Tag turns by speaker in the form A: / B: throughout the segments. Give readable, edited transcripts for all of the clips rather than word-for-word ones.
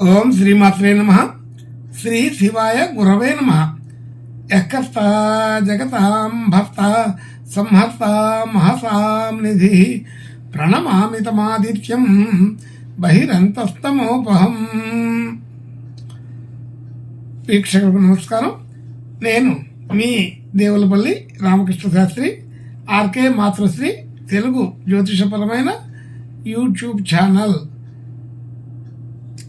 A: ఓం శ్రీమాత్రే నమ. శ్రీ శివాయ గురవే నమ. యఃకర్త జగతాం భర్త సంహర్త మహసాం నిధి ప్రణమామితమాదిత్యం బహిరంతస్తమోపహం. వీక్షకులకు నమస్కారం. నేను మీ దేవులపల్లి రామకృష్ణ శాస్త్రి, ఆర్కే మాతృశ్రీ తెలుగు జ్యోతిషపరమైన యూట్యూబ్ ఛానల్.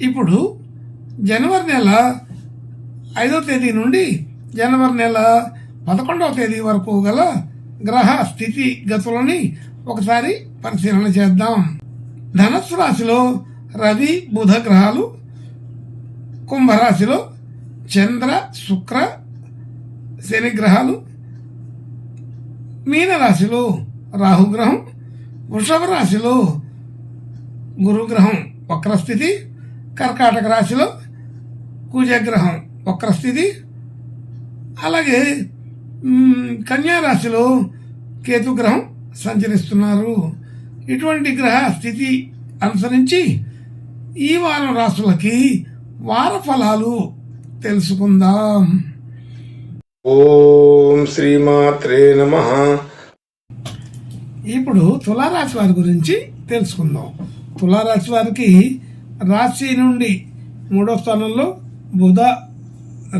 A: ఇప్పుడు జనవరి నెల 5వ తేదీ నుండి జనవరి నెల 11వ తేదీ వరకు గల గ్రహ స్థితి గతులని ఒకసారి పరిశీలన చేద్దాం. ధనస్సు రాశిలో రవి బుధ గ్రహాలు, కుంభరాశిలో చంద్ర శుక్ర శని గ్రహాలు, మీనరాశిలో రాహుగ్రహం, వృషభ రాశిలో గురుగ్రహం వక్రస్థితి, కర్కాటక రాశిలో కుజగ్రహం వక్రస్థితి, అలాగే కన్యా రాశిలో కేతుగ్రహం సంచరిస్తున్నారు. ఇటువంటి గ్రహ స్థితి అనుసరించి ఈ వారం రాశులకి వార ఫలాలు తెలుసుకుందాం.
B: ఓం శ్రీమాత్రే నమః.
A: ఇప్పుడు తులారాశి వారి గురించి తెలుసుకుందాం. తులారాశి వారికి రాశి నుండి 3వ స్థానంలో బుధ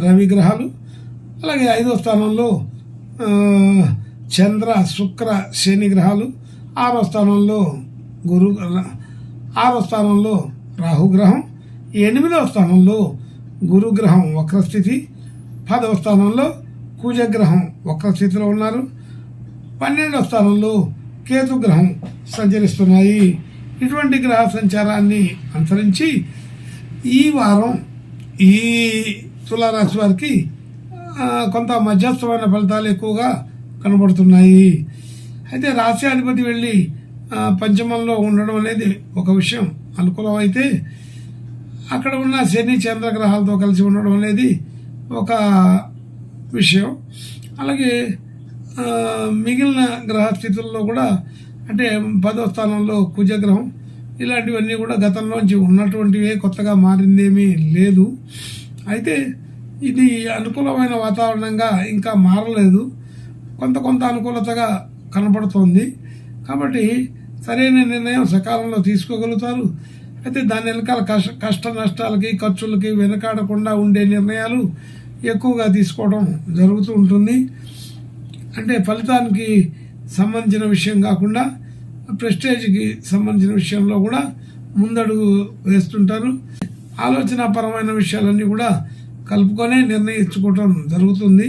A: రవి గ్రహాలు, అలాగే 5వ స్థానంలో చంద్ర శుక్ర శని గ్రహాలు, 6వ స్థానంలో 6వ స్థానంలో రాహుగ్రహం, 8వ స్థానంలో గురుగ్రహం వక్రస్థితి, 10వ స్థానంలో కుజగ్రహం వక్రస్థితిలో ఉన్నారు, 12వ స్థానంలో కేతుగ్రహం సంచరిస్తున్నాయి. ఇటువంటి గ్రహ సంచారాన్ని అనుసరించి ఈ వారం ఈ తులారాశి వారికి కొంత మధ్యస్థమైన ఫలితాలు ఎక్కువగా కనబడుతున్నాయి. అయితే రాశ్యాధిపతి వెళ్ళి పంచమంలో ఉండడం అనేది ఒక విషయం అనుకూలం అయితే, అక్కడ ఉన్న శని చంద్ర గ్రహాలతో కలిసి ఉండడం అనేది ఒక విషయం. అలాగే మిగిలిన గ్రహ స్థితుల్లో కూడా, అంటే 10వ స్థానంలో కుజగ్రహం, ఇలాంటివన్నీ కూడా గతంలోంచి ఉన్నటువంటివే, కొత్తగా మారిందేమీ లేదు. అయితే ఇది అనుకూలమైన వాతావరణంగా ఇంకా మారలేదు, కొంత అనుకూలతగా కనపడుతోంది. కాబట్టి సరైన నిర్ణయం సకాలంలో తీసుకోగలుగుతారు. అయితే దాని వెనకాల కష్ట నష్టాలకి ఖర్చులకి వెనకాడకుండా ఉండే నిర్ణయాలు ఎక్కువగా తీసుకోవడం జరుగుతూ ఉంటుంది. అంటే ఫలితానికి సంబంధించిన విషయం కాకుండా ప్రెస్టేజ్కి సంబంధించిన విషయంలో కూడా ముందడుగు వేస్తుంటారు. ఆలోచనాపరమైన విషయాలన్నీ కూడా కలుపుకొనే నిర్ణయించుకోవటం జరుగుతుంది.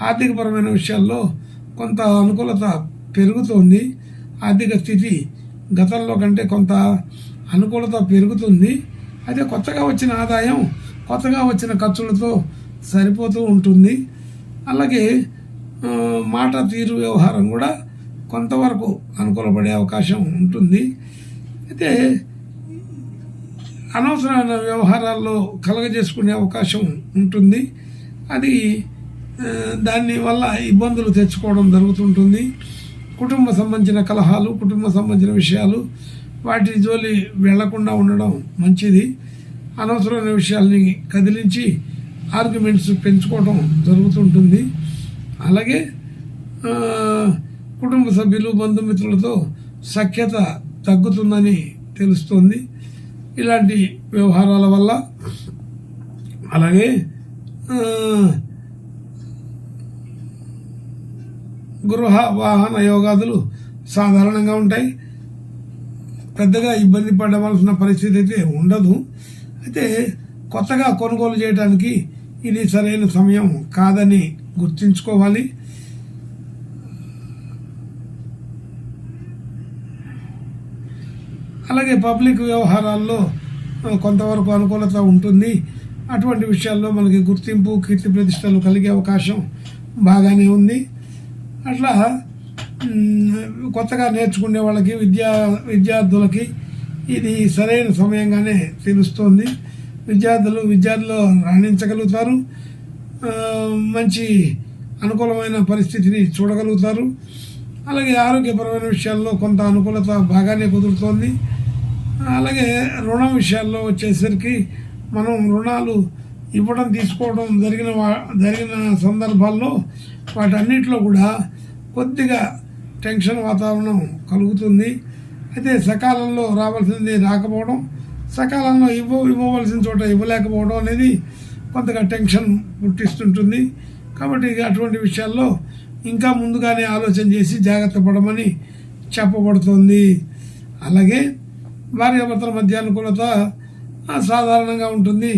A: ఆర్థికపరమైన విషయాల్లో కొంత అనుకూలత పెరుగుతుంది. ఆర్థిక స్థితి గతంలో కంటే కొంత అనుకూలత పెరుగుతుంది. అయితే కొత్తగా వచ్చిన ఆదాయం కొత్తగా వచ్చిన ఖర్చులతో సరిపోతూ ఉంటుంది. అలాగే మాట తీరు వ్యవహారం కూడా కొంతవరకు అనుకూలపడే అవకాశం ఉంటుంది. అయితే అనవసరమైన వ్యవహారాల్లో కలగజేసుకునే అవకాశం ఉంటుంది. అది దానివల్ల ఇబ్బందులు తెచ్చుకోవడం జరుగుతుంటుంది. కుటుంబ సంబంధించిన కలహాలు, కుటుంబ సంబంధించిన విషయాలు, వాటి జోలి వెళ్లకుండా ఉండడం మంచిది. అనవసరమైన విషయాల్ని కదిలించి ఆర్గ్యుమెంట్స్ పెంచుకోవడం జరుగుతుంటుంది. అలాగే కుటుంబ సభ్యులు బంధుమిత్రులతో సఖ్యత తగ్గుతుందని తెలుస్తుంది ఇలాంటి వ్యవహారాల వల్ల. అలాగే గృహ వాహన యోగాదులు సాధారణంగా ఉంటాయి. పెద్దగా ఇబ్బంది పడవలసిన పరిస్థితి అయితే ఉండదు. అయితే కొత్తగా కొనుగోలు చేయడానికి ఇది సరైన సమయం కాదని గుర్తుంచుకోవాలి. అలాగే పబ్లిక్ వ్యవహారాల్లో కొంతవరకు అనుకూలత ఉంటుంది. అటువంటి విషయాల్లో మనకి గుర్తింపు, కీర్తి ప్రతిష్టలు కలిగే అవకాశం బాగానే ఉంది. అట్లా కొత్తగా నేర్చుకునే వాళ్ళకి, విద్యార్థులకి ఇది సరైన సమయంగానే తెలుస్తోంది. విద్యార్థులు రాణించగలుగుతారు, మంచి అనుకూలమైన పరిస్థితిని చూడగలుగుతారు. అలాగే ఆరోగ్యపరమైన విషయాల్లో కొంత అనుకూలత బాగానే కుదురుతోంది. అలాగే రుణం విషయాల్లో వచ్చేసరికి మనం రుణాలు ఇవ్వడం తీసుకోవడం జరిగిన సందర్భాల్లో వాటన్నిటిలో కూడా కొద్దిగా టెన్షన్ వాతావరణం కలుగుతుంది. అయితే సకాలంలో రావాల్సింది రాకపోవడం, సకాలంలో ఇవ్వవలసిన చోట ఇవ్వలేకపోవడం అనేది కొంతగా టెన్షన్ పుట్టిస్తుంటుంది. కాబట్టి అటువంటి విషయాల్లో ఇంకా ముందుగానే ఆలోచన చేసి జాగ్రత్త పడమని చెప్పబడుతుంది. అలాగే భార్యాభర్తల మధ్య అనుకూలత సాధారణంగా ఉంటుంది.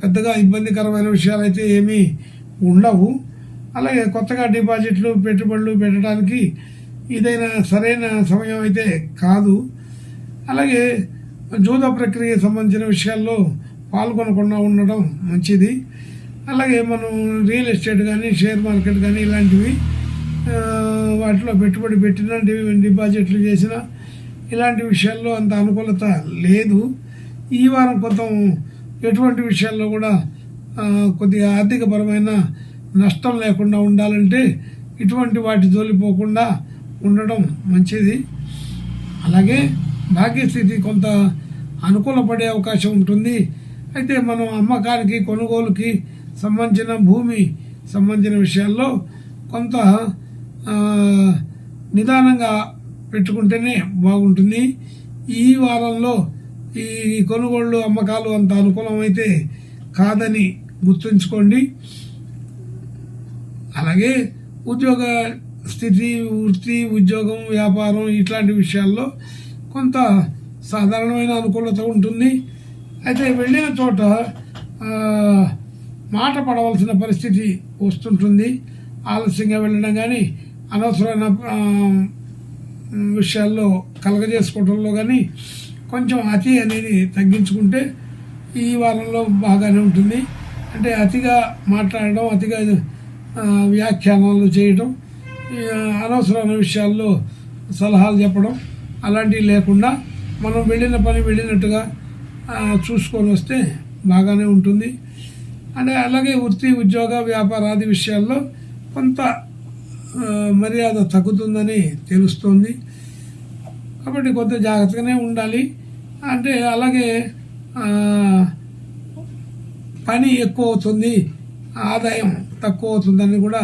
A: పెద్దగా ఇబ్బందికరమైన విషయాలు అయితే ఏమీ ఉండవు. అలాగే కొత్తగా డిపాజిట్లు పెట్టుబడులు పెట్టడానికి ఇదైనా సరైన సమయం అయితే కాదు. అలాగే జూద ప్రక్రియకు సంబంధించిన విషయాల్లో పాల్గొనకుండా ఉండడం మంచిది. అలాగే మనం రియల్ ఎస్టేట్ కానీ షేర్ మార్కెట్ కానీ ఇలాంటివి వాటిలో పెట్టుబడి పెట్టిన డిపాజిట్లు చేసిన ఇలాంటి విషయాల్లో అంత అనుకూలత లేదు. ఈ వారం కొంత ఎటువంటి విషయాల్లో కూడా కొద్దిగా ఆర్థికపరమైన నష్టం లేకుండా ఉండాలంటే ఇటువంటి వాటి జోలిపోకుండా ఉండడం మంచిది. అలాగే భాగ్యస్థితి కొంత అనుకూలపడే అవకాశం ఉంటుంది. అయితే మనం అమ్మకానికి కొనుగోలుకి సంబంధించిన భూమి సంబంధించిన విషయాల్లో కొంత నిదానంగా పెట్టుకుంటేనే బాగుంటుంది. ఈ వారంలో ఈ కొనుగోళ్ళు అమ్మకాలు అంత అనుకూలమైతే కాదని గుర్తుంచుకోండి. అలాగే ఉద్యోగ స్థితి, వృత్తి, ఉద్యోగం, వ్యాపారం ఇట్లాంటి విషయాల్లో కొంత సాధారణమైన అనుకూలత ఉంటుంది. అయితే వెళ్ళిన చోట మాట పడవలసిన పరిస్థితి వస్తుంటుంది. ఆలస్యంగా వెళ్ళడం కానీ అనవసరమైన విషయాల్లో కలగజేసుకోవడంలో కానీ కొంచెం అతి అనేది తగ్గించుకుంటే ఈ వారంలో బాగానే ఉంటుంది. అంటే అతిగా మాట్లాడడం, అతిగా వ్యాఖ్యానాలు చేయడం, అనవసరమైన విషయాల్లో సలహాలు చెప్పడం అలాంటివి లేకుండా మనం వెళ్ళిన పని వెళ్ళినట్టుగా చూసుకొని వస్తే బాగానే ఉంటుంది. అంటే అలాగే వృత్తి, ఉద్యోగ, వ్యాపారాది విషయాల్లో కొంత మర్యాద తగ్గుతుందని తెలుస్తుంది. కాబట్టి కొంత జాగ్రత్తగానే ఉండాలి. అంటే అలాగే పని ఎక్కువ అవుతుంది, ఆదాయం తక్కువ అవుతుందని కూడా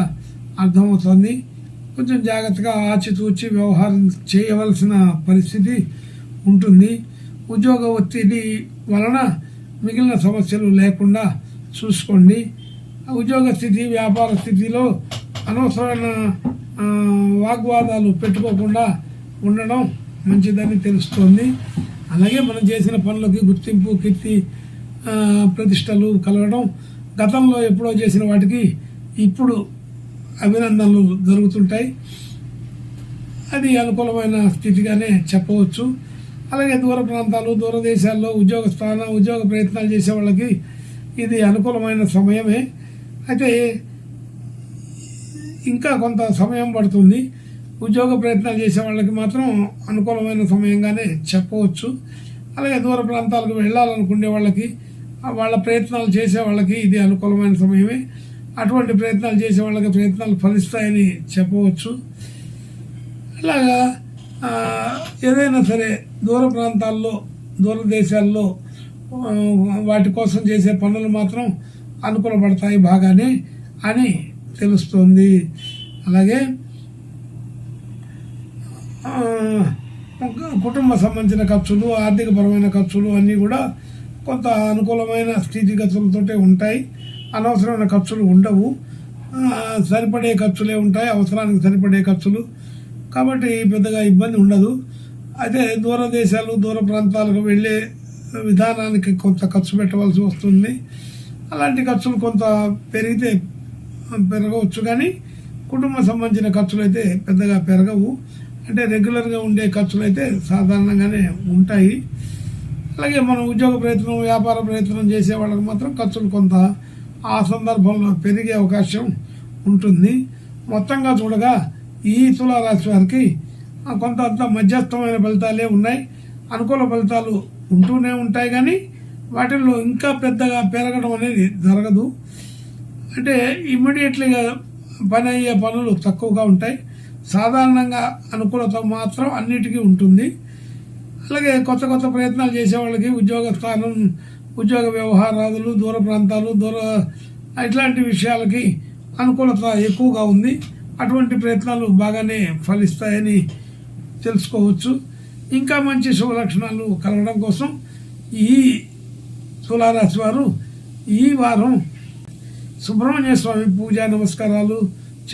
A: అర్థమవుతుంది. కొంచెం జాగ్రత్తగా ఆచితూచి వ్యవహారం చేయవలసిన పరిస్థితి ఉంటుంది. ఉద్యోగ ఒత్తిడి వలన మిగిలిన సమస్యలు లేకుండా చూసుకోండి. ఉద్యోగ స్థితి, వ్యాపార స్థితిలో అనవసరమైన వాగ్వాదాలు పెట్టుకోకుండా ఉండడం మంచిదని తెలుస్తోంది. అలాగే మనం చేసిన పనులకి గుర్తింపు, కీర్తి, ప్రతిష్టలు కలగడం, గతంలో ఎప్పుడో చేసిన వాటికి ఇప్పుడు అభినందనలు జరుగుతుంటాయి. అది అనుకూలమైన స్థితిగానే చెప్పవచ్చు. అలాగే దూర ప్రాంతాలు, దూరదేశాల్లో ఉద్యోగ ప్రయత్నాలు చేసే వాళ్ళకి ఇది అనుకూలమైన సమయమే. అయితే ఇంకా కొంత సమయం పడుతుంది. ఉద్యోగ ప్రయత్నాలు చేసే వాళ్ళకి మాత్రం అనుకూలమైన సమయంగానే చెప్పవచ్చు. అలాగే దూర ప్రాంతాలకు వెళ్ళాలనుకునే వాళ్ళకి, వాళ్ళ ప్రయత్నాలు చేసే వాళ్ళకి ఇది అనుకూలమైన సమయమే. అటువంటి ప్రయత్నాలు చేసే వాళ్ళకి ప్రయత్నాలు ఫలిస్తాయని చెప్పవచ్చు. అలాగా ఏదైనా సరే దూర ప్రాంతాల్లో, దూరదేశాల్లో వాటి కోసం చేసే పనులు మాత్రం అనుకూలపడతాయి బాగానే అని తెలుస్తుంది. అలాగే కుటుంబ సంబంధించిన ఖర్చులు, ఆర్థికపరమైన ఖర్చులు అన్నీ కూడా కొంత అనుకూలమైన స్థితిగతులతోటే ఉంటాయి. అనవసరమైన ఖర్చులు ఉండవు, సరిపడే ఖర్చులే ఉంటాయి, అవసరానికి సరిపడే ఖర్చులు. కాబట్టి పెద్దగా ఇబ్బంది ఉండదు. అయితే దూర దేశాలు, దూర ప్రాంతాలకు వెళ్ళే విధానానికి కొంత ఖర్చు పెట్టవలసి వస్తుంది. అలాంటి ఖర్చులు కొంత పెరగవచ్చు, కానీ కుటుంబ సంబంధించిన ఖర్చులు అయితే పెద్దగా పెరగవు. అంటే రెగ్యులర్గా ఉండే ఖర్చులు అయితే సాధారణంగానే ఉంటాయి. అలాగే మనం ఉద్యోగ ప్రయత్నం, వ్యాపార ప్రయత్నం చేసే వాళ్ళకి మాత్రం ఖర్చులు కొంత ఆ సందర్భంలో పెరిగే అవకాశం ఉంటుంది. మొత్తంగా చూడగా ఈ తులారాశి వారికి కొంత అంత మధ్యస్థమైన ఫలితాలే ఉన్నాయి. అనుకూల ఫలితాలు ఉంటూనే ఉంటాయి, కానీ వాటిల్లో ఇంకా పెద్దగా పెరగడం అనేది జరగదు. అంటే ఇమ్మీడియట్లీగా పని అయ్యే పనులు తక్కువగా ఉంటాయి. సాధారణంగా అనుకూలత మాత్రం అన్నిటికీ ఉంటుంది. అలాగే కొత్త ప్రయత్నాలు చేసే వాళ్ళకి ఉద్యోగ స్థానం ఉద్యోగ వ్యవహారాలు, దూర ప్రాంతాలు, ఇట్లాంటి విషయాలకి అనుకూలత ఎక్కువగా ఉంది. అటువంటి ప్రయత్నాలు బాగానే ఫలిస్తాయని తెలుసుకోవచ్చు. ఇంకా మంచి శుభ లక్షణాలు కలగడం కోసం ఈ తులారాశి వారు ఈ వారం సుబ్రహ్మణ్య స్వామి పూజా నమస్కారాలు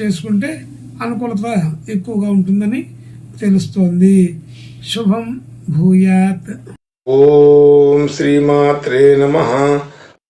A: చేసుకుంటే అనుకూలత ఎక్కువగా ఉంటుందని తెలుస్తోంది. శుభం భూయాత్.
B: ఓం శ్రీమాత్రే నమః.